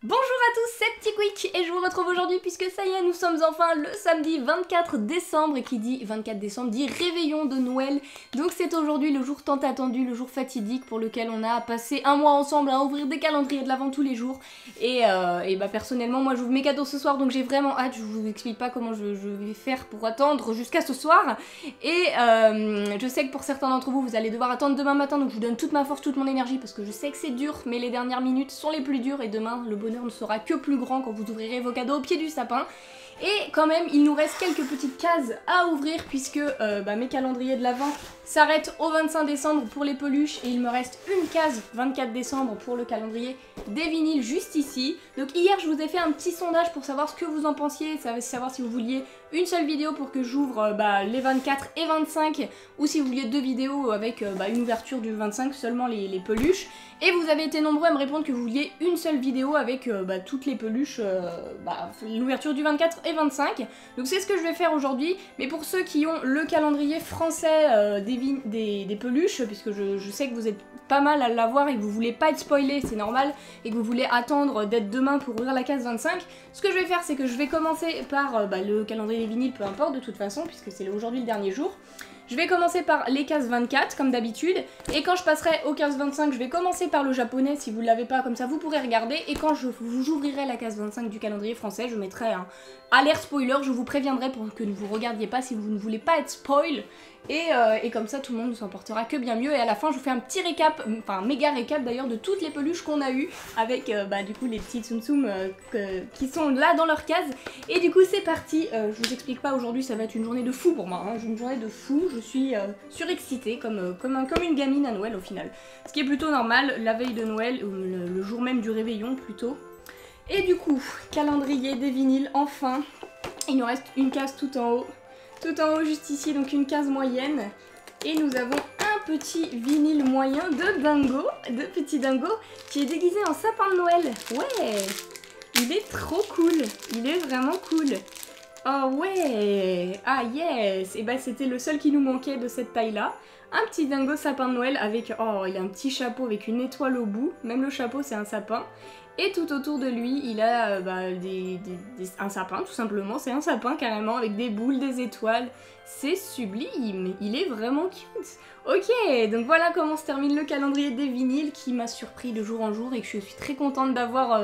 Bonjour à tous, c'est Petit Quick et je vous retrouve aujourd'hui puisque ça y est, nous sommes enfin le samedi 24 décembre et qui dit 24 décembre dit réveillon de Noël. Donc c'est aujourd'hui le jour tant attendu, le jour fatidique pour lequel on a passé un mois ensemble à ouvrir des calendriers de l'Avent tous les jours. Et bah personnellement, moi j'ouvre mes cadeaux ce soir donc j'ai vraiment hâte, je vous explique pas comment je vais faire pour attendre jusqu'à ce soir. Et je sais que pour certains d'entre vous, vous allez devoir attendre demain matin donc je vous donne toute ma force, toute mon énergie parce que je sais que c'est dur mais les dernières minutes sont les plus dures et demain le bonheur ne sera que plus grand quand vous ouvrirez vos cadeaux au pied du sapin. Et quand même, il nous reste quelques petites cases à ouvrir puisque mes calendriers de l'Avent s'arrêtent au 25 décembre pour les peluches et il me reste une case 24 décembre pour le calendrier des vinyles juste ici. Donc hier, je vous ai fait un petit sondage pour savoir ce que vous en pensiez, savoir si vous vouliez une seule vidéo pour que j'ouvre les 24 et 25 ou si vous vouliez deux vidéos avec une ouverture du 25, seulement les peluches. Et vous avez été nombreux à me répondre que vous vouliez une seule vidéo avec toutes les peluches, l'ouverture du 24 et 25. Donc c'est ce que je vais faire aujourd'hui. Mais pour ceux qui ont le calendrier français des peluches, puisque je sais que vous êtes pas mal à l'avoir et que vous voulez pas être spoilé, c'est normal, et que vous voulez attendre d'être demain pour ouvrir la case 25, ce que je vais faire c'est que je vais commencer par le calendrier des vinyles, peu importe de toute façon, puisque c'est aujourd'hui le dernier jour. Je vais commencer par les cases 24 comme d'habitude et quand je passerai aux cases 25 je vais commencer par le japonais si vous ne l'avez pas, comme ça vous pourrez regarder, et quand j'ouvrirai la case 25 du calendrier français je mettrai un alerte spoiler, je vous préviendrai pour que vous ne regardiez pas si vous ne voulez pas être spoil et comme ça tout le monde ne s'en portera que bien mieux. Et à la fin je vous fais un petit récap, enfin un méga récap d'ailleurs de toutes les peluches qu'on a eues avec du coup les petits tsum tsum qui sont là dans leur case. Et du coup c'est parti, je vous explique pas, aujourd'hui ça va être une journée de fou pour moi, hein. Une journée de fou, je suis surexcitée comme une gamine à Noël au final. Ce qui est plutôt normal, la veille de Noël, ou le jour même du réveillon plutôt. Et du coup, calendrier des vinyles, enfin, il nous reste une case tout en haut juste ici, donc une case moyenne. Et nous avons un petit vinyle moyen de petit dingo, qui est déguisé en sapin de Noël. Ouais, il est trop cool, il est vraiment cool. Oh ouais, ah yes, et c'était le seul qui nous manquait de cette taille-là. Un petit dingo sapin de Noël avec, oh, il a un petit chapeau avec une étoile au bout, même le chapeau c'est un sapin. Et tout autour de lui, il a un sapin, tout simplement, c'est un sapin carrément, avec des boules, des étoiles. C'est sublime, il est vraiment cute. Ok, donc voilà comment se termine le calendrier des vinyles qui m'a surpris de jour en jour et que je suis très contente d'avoir...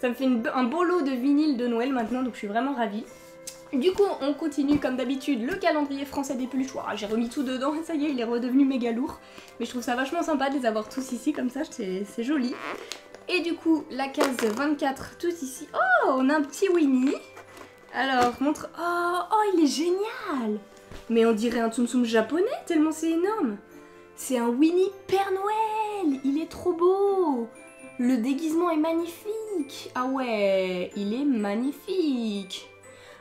ça me fait un beau lot de vinyles de Noël maintenant, donc je suis vraiment ravie. Du coup, on continue comme d'habitude le calendrier français des peluches. Wow, j'ai remis tout dedans, ça y est, il est redevenu méga lourd. Mais je trouve ça vachement sympa de les avoir tous ici comme ça, c'est joli. Et du coup, la case 24, tout ici. Oh, on a un petit Winnie. Alors, montre... Oh, il est génial! Mais on dirait un Tsum Tsum japonais, tellement c'est énorme. C'est un Winnie Père Noël! Il est trop beau! Le déguisement est magnifique! Ah ouais, il est magnifique!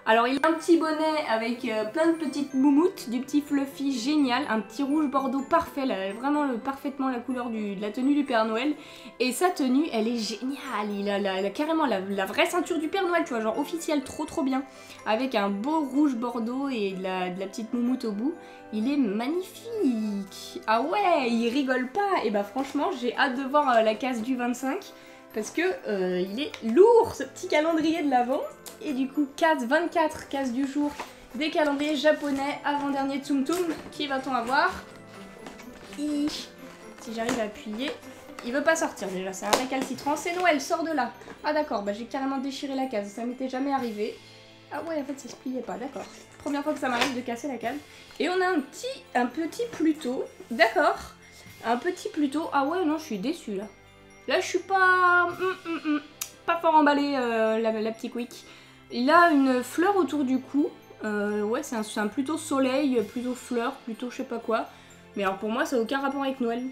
Alors il a un petit bonnet avec plein de petites moumoutes, du petit fluffy génial, un petit rouge bordeaux parfait, là, vraiment parfaitement la couleur de la tenue du Père Noël. Et sa tenue, elle est géniale, il a carrément la vraie ceinture du Père Noël, tu vois, genre officielle, trop bien. Avec un beau rouge bordeaux et de la petite moumoute au bout. Il est magnifique. Ah ouais, il rigole pas. Et franchement, j'ai hâte de voir la case du 25. Parce que il est lourd ce petit calendrier de l'Avent. Et du coup, case 24, case du jour des calendriers japonais, avant-dernier Tsum Tsum. Qui va-t-on avoir? Si j'arrive à appuyer. Il veut pas sortir déjà, c'est un récalcitrant. C'est Noël, sors de là. Ah d'accord, j'ai carrément déchiré la case, ça m'était jamais arrivé. Ah ouais, en fait ça se pliait pas, d'accord. Première fois que ça m'arrive de casser la case. Et on a un petit Pluto, d'accord. Un petit Pluto, ah ouais non, je suis déçue là. Là, je suis pas fort emballée, la petite Quick. Il a une fleur autour du cou. Ouais, c'est un plutôt soleil, plutôt fleur, plutôt je sais pas quoi. Mais alors pour moi, ça n'a aucun rapport avec Noël.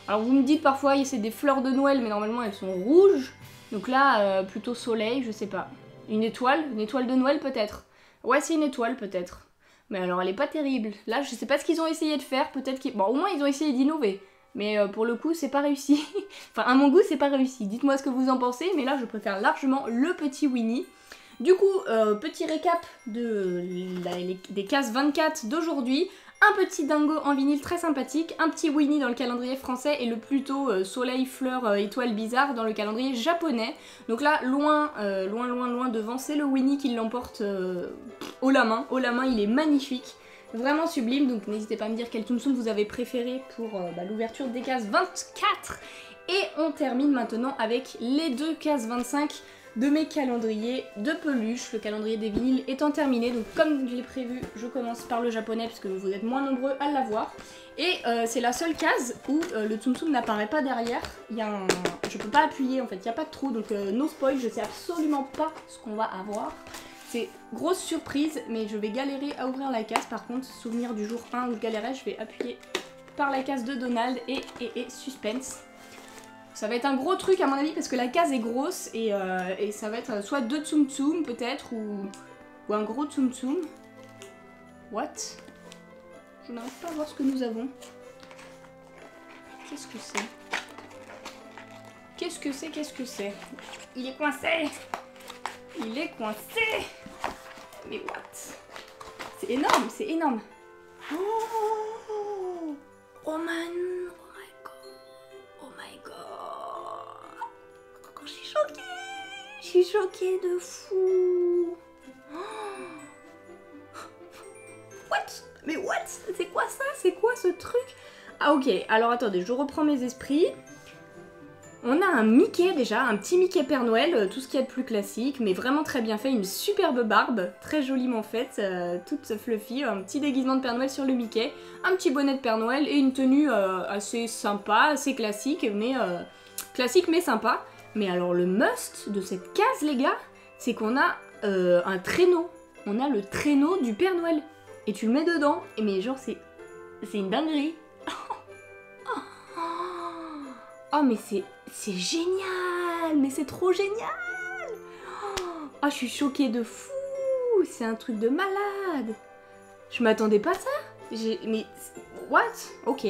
Alors vous me dites parfois, c'est des fleurs de Noël, mais normalement elles sont rouges. Donc là, plutôt soleil, je sais pas. Une étoile de Noël peut-être. Ouais, c'est une étoile peut-être. Mais alors elle est pas terrible. Là, je sais pas ce qu'ils ont essayé de faire. Peut-être qu'ils... Bon, au moins ils ont essayé d'innover. Mais pour le coup, c'est pas réussi. Enfin, à mon goût, c'est pas réussi. Dites-moi ce que vous en pensez, mais là, je préfère largement le petit Winnie. Du coup, petit récap des cases 24 d'aujourd'hui. un petit dingo en vinyle très sympathique, un petit Winnie dans le calendrier français et le plutôt soleil, fleur, étoile bizarre dans le calendrier japonais. Donc là, loin devant, c'est le Winnie qui l'emporte haut la main, il est magnifique. Vraiment sublime, donc n'hésitez pas à me dire quel Tsum Tsum vous avez préféré pour l'ouverture des cases 24. Et on termine maintenant avec les 2 cases 25 de mes calendriers de peluche. Le calendrier des vinyles étant terminé, donc comme je l'ai prévu, je commence par le japonais puisque vous êtes moins nombreux à l'avoir. Et c'est la seule case où le Tsum Tsum n'apparaît pas derrière. Je peux pas appuyer en fait, il n'y a pas de trou, donc no spoil, je sais absolument pas ce qu'on va avoir. C'est grosse surprise, mais je vais galérer à ouvrir la case. Par contre, souvenir du jour 1 où je galérais, je vais appuyer par la case de Donald et suspense. Ça va être un gros truc à mon avis parce que la case est grosse et ça va être soit 2 Tsum Tsum peut-être ou un gros Tsum Tsum. What? Je n'arrive pas à voir ce que nous avons. Qu'est-ce que c'est? Qu'est-ce que c'est? Qu'est-ce que c'est? Il est coincé! Il est coincé! Mais what? C'est énorme, c'est énorme! Oh! Oh man! Oh my god! Je suis choquée! Je suis choquée de fou! What? Mais what? C'est quoi ça? C'est quoi ce truc? Ah ok, alors attendez, je reprends mes esprits. On a un Mickey déjà, un petit Mickey Père Noël, tout ce qu'il y a de plus classique, mais vraiment très bien fait, une superbe barbe, très joliment faite, toute fluffy, un petit déguisement de Père Noël sur le Mickey, un petit bonnet de Père Noël et une tenue assez sympa, assez classique mais sympa. Mais alors le must de cette case les gars, c'est qu'on a un traîneau, on a le traîneau du Père Noël, et tu le mets dedans, et mais genre c'est une dinguerie. Oh mais c'est génial, mais c'est trop génial. Oh, je suis choquée de fou, c'est un truc de malade. Je m'attendais pas à ça. Mais what? Ok.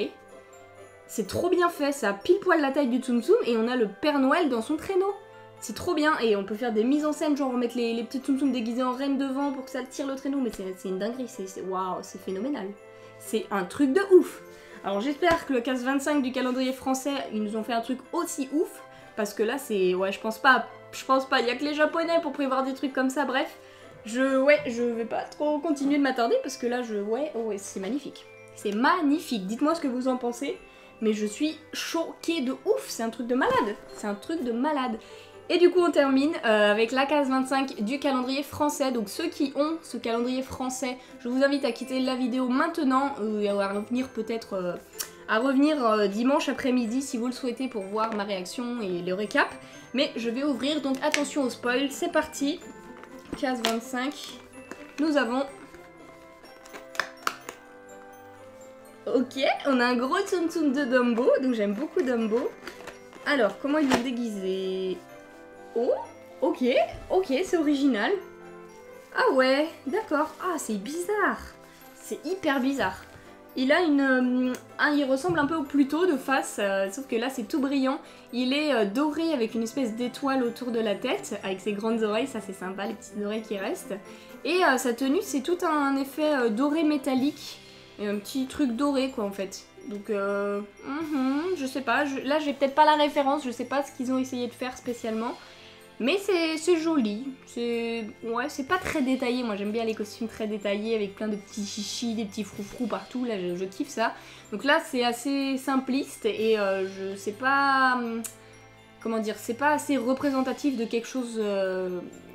C'est trop bien fait, ça a pile poil la taille du Tsum Tsum et on a le Père Noël dans son traîneau. C'est trop bien et on peut faire des mises en scène, genre remettre les petits Tsum Tsum déguisés en reine devant pour que ça tire le traîneau, mais c'est une dinguerie, waouh, c'est phénoménal. C'est un truc de ouf. Alors j'espère que le case 25 du calendrier français, ils nous ont fait un truc aussi ouf, parce que là c'est... Ouais, je pense pas, il y a que les japonais pour prévoir des trucs comme ça, bref. Je vais pas trop continuer de m'attarder, parce que là ouais, c'est magnifique. C'est magnifique, dites-moi ce que vous en pensez, mais je suis choquée de ouf, c'est un truc de malade, c'est un truc de malade. Et du coup on termine avec la case 25 du calendrier français, donc ceux qui ont ce calendrier français, je vous invite à quitter la vidéo maintenant et à revenir peut-être dimanche après-midi si vous le souhaitez pour voir ma réaction et le récap. Mais je vais ouvrir, donc attention au spoil, c'est parti. Case 25, nous avons... Ok, on a un gros Tsum Tsum de Dumbo, donc j'aime beaucoup Dumbo. Alors, comment ils l'ont déguisé? Oh, ok, c'est original. Ah ouais, d'accord. Ah, c'est bizarre. C'est hyper bizarre. Il a il ressemble un peu au Pluto de face, sauf que là c'est tout brillant. Il est doré avec une espèce d'étoile autour de la tête, avec ses grandes oreilles, ça c'est sympa, les petites oreilles qui restent. Et sa tenue c'est tout un effet doré métallique, et un petit truc doré quoi en fait. Donc je sais pas, là j'ai peut-être pas la référence, je sais pas ce qu'ils ont essayé de faire spécialement. Mais c'est joli, c'est pas très détaillé, moi j'aime bien les costumes très détaillés avec plein de petits chichis, des petits froufrous partout, là je kiffe ça. Donc là c'est assez simpliste et je sais pas, comment dire, c'est pas assez représentatif de quelque chose,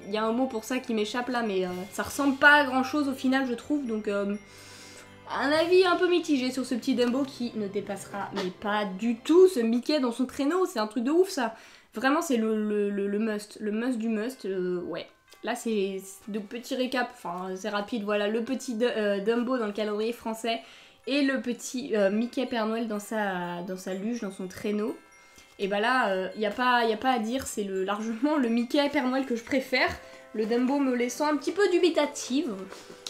il y a un mot pour ça qui m'échappe là, mais ça ressemble pas à grand chose au final je trouve, donc un avis un peu mitigé sur ce petit Dumbo qui ne dépassera mais pas du tout ce Mickey dans son traîneau, c'est un truc de ouf ça. Vraiment c'est le must du must, ouais. Là c'est de petits récaps, enfin c'est rapide, voilà, le petit Dumbo dans le calendrier français et le petit Mickey Père Noël dans sa luge, dans son traîneau. Et bah là, y a pas à dire, c'est largement le Mickey Père Noël que je préfère, le Dumbo me laissant un petit peu dubitative.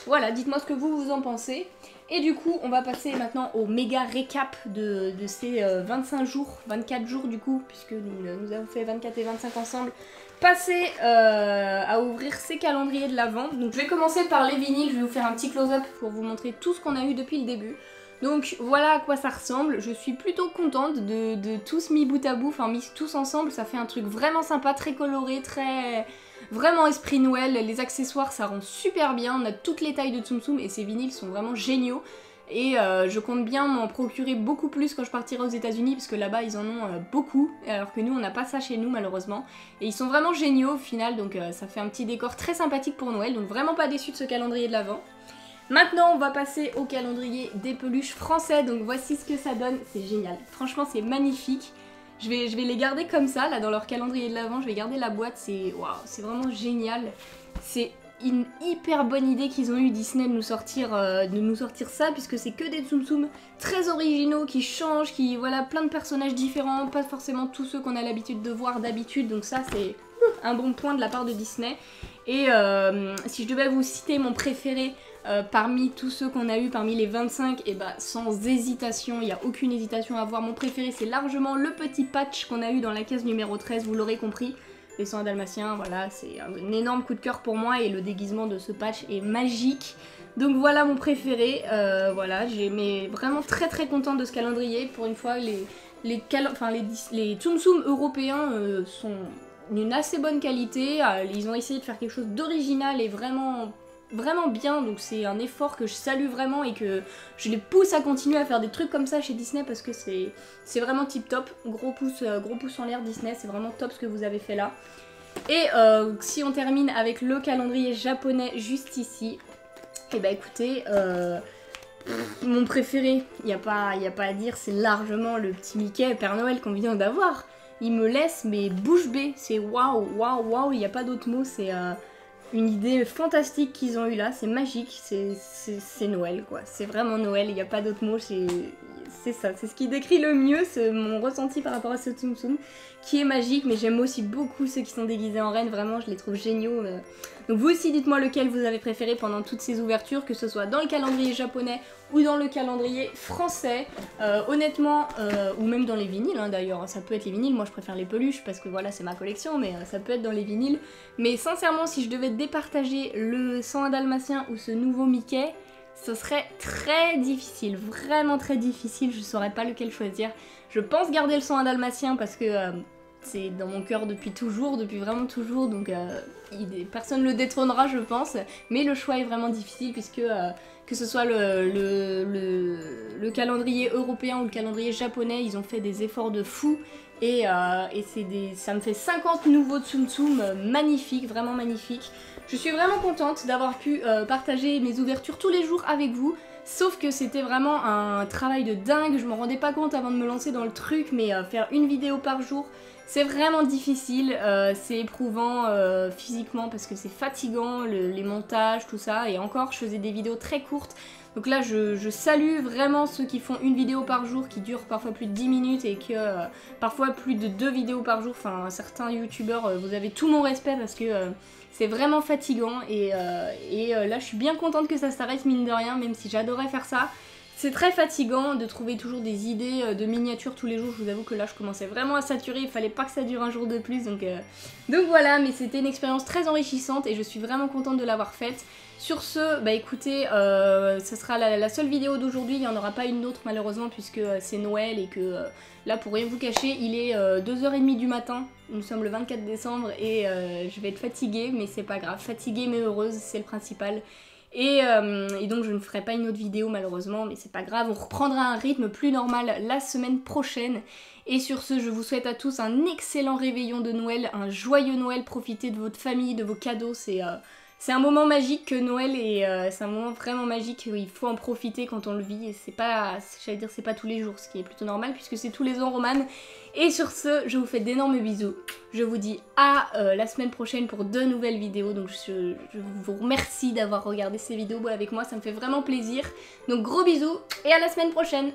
Voilà, dites-moi ce que vous en pensez. Et du coup, on va passer maintenant au méga récap de ces 25 jours, 24 jours du coup, puisque nous avons fait 24 et 25 ensemble, passer à ouvrir ces calendriers de l'Avent. Donc je vais commencer par les vinyles, je vais vous faire un petit close-up pour vous montrer tout ce qu'on a eu depuis le début. Donc voilà à quoi ça ressemble, je suis plutôt contente de tous mis bout à bout, enfin mis tous ensemble, ça fait un truc vraiment sympa, très coloré, très... vraiment esprit Noël, les accessoires ça rend super bien, on a toutes les tailles de Tsum Tsum et ces vinyles sont vraiment géniaux. Et je compte bien m'en procurer beaucoup plus quand je partirai aux États-Unis parce que là-bas ils en ont beaucoup, alors que nous on n'a pas ça chez nous malheureusement. Et ils sont vraiment géniaux au final, donc ça fait un petit décor très sympathique pour Noël, donc vraiment pas déçu de ce calendrier de l'Avent. Maintenant on va passer au calendrier des peluches français, donc voici ce que ça donne, c'est génial, franchement c'est magnifique. Je vais les garder comme ça, là dans leur calendrier de l'Avent, je vais garder la boîte, c'est waouh, c'est vraiment génial. C'est une hyper bonne idée qu'ils ont eu Disney de nous sortir ça, puisque c'est que des Tsum Tsum très originaux qui changent, qui voilà plein de personnages différents, pas forcément tous ceux qu'on a l'habitude de voir d'habitude, donc ça c'est un bon point de la part de Disney. Et si je devais vous citer mon préféré parmi tous ceux qu'on a eu, parmi les 25, et bah sans hésitation, il n'y a aucune hésitation à avoir, mon préféré c'est largement le petit patch qu'on a eu dans la case numéro 13, vous l'aurez compris. Les 101 Dalmatiens, voilà, c'est un énorme coup de cœur pour moi et le déguisement de ce patch est magique. Donc voilà mon préféré, voilà, j'ai vraiment très contente de ce calendrier. Pour une fois, les Tsum Tsum européens sont d'une assez bonne qualité. Ils ont essayé de faire quelque chose d'original et vraiment bien, donc c'est un effort que je salue vraiment et que je les pousse à continuer à faire des trucs comme ça chez Disney parce que c'est vraiment tip top. Gros pouce en l'air Disney, c'est vraiment top ce que vous avez fait là. Et si on termine avec le calendrier japonais juste ici, et bah écoutez, mon préféré, il n'y a pas à dire, c'est largement le petit Mickey Père Noël qu'on vient d'avoir. Il me laisse mais bouche bée, c'est waouh, il n'y a pas d'autre mot, c'est... une idée fantastique qu'ils ont eu là, c'est magique, c'est Noël quoi, c'est vraiment Noël, il n'y a pas d'autre mot, c'est ça, c'est ce qui décrit le mieux mon ressenti par rapport à ce Tsum Tsum, qui est magique, mais j'aime aussi beaucoup ceux qui sont déguisés en reine, vraiment je les trouve géniaux. Donc vous aussi dites-moi lequel vous avez préféré pendant toutes ces ouvertures, que ce soit dans le calendrier japonais ou dans le calendrier français, honnêtement, ou même dans les vinyles hein, d'ailleurs, ça peut être les vinyles, moi je préfère les peluches parce que voilà c'est ma collection, mais ça peut être dans les vinyles. Mais sincèrement si je devais départager le 101 Dalmatien ou ce nouveau Mickey, ce serait très difficile, vraiment très difficile, je saurais pas lequel choisir. Je pense garder le 101 Dalmatien parce que c'est dans mon cœur depuis toujours, depuis vraiment toujours, donc personne ne le détrônera je pense, mais le choix est vraiment difficile puisque que ce soit le calendrier européen ou le calendrier japonais, ils ont fait des efforts de fou et ça me fait 50 nouveaux Tsum Tsum magnifiques, vraiment magnifiques. Je suis vraiment contente d'avoir pu partager mes ouvertures tous les jours avec vous. Sauf que c'était vraiment un travail de dingue, je m'en rendais pas compte avant de me lancer dans le truc, mais faire une vidéo par jour, c'est vraiment difficile, c'est éprouvant physiquement parce que c'est fatigant, les montages, tout ça, et encore je faisais des vidéos très courtes. Donc là je salue vraiment ceux qui font une vidéo par jour qui dure parfois plus de 10 minutes et que parfois plus de 2 vidéos par jour, enfin certains youtubeurs vous avez tout mon respect parce que c'est vraiment fatigant et là je suis bien contente que ça s'arrête mine de rien même si j'adorais faire ça. C'est très fatigant de trouver toujours des idées de miniatures tous les jours, je vous avoue que là je commençais vraiment à saturer, il fallait pas que ça dure un jour de plus donc voilà, mais c'était une expérience très enrichissante et je suis vraiment contente de l'avoir faite. Sur ce, bah écoutez, ce sera la seule vidéo d'aujourd'hui, il n'y en aura pas une autre malheureusement puisque c'est Noël et que là pour rien vous cacher, il est 2h30 du matin, nous sommes le 24 décembre et je vais être fatiguée mais c'est pas grave, fatiguée mais heureuse, c'est le principal. Et donc je ne ferai pas une autre vidéo malheureusement, mais c'est pas grave, on reprendra un rythme plus normal la semaine prochaine. Et sur ce, je vous souhaite à tous un excellent réveillon de Noël, un joyeux Noël, profitez de votre famille, de vos cadeaux, c'est un moment magique que Noël et c'est un moment vraiment magique, il faut en profiter quand on le vit et c'est pas, j'allais dire c'est pas tous les jours, ce qui est plutôt normal puisque c'est tous les ans Romane. Et sur ce, je vous fais d'énormes bisous, je vous dis à la semaine prochaine pour de nouvelles vidéos, donc je vous remercie d'avoir regardé ces vidéos avec moi, ça me fait vraiment plaisir. Donc gros bisous et à la semaine prochaine.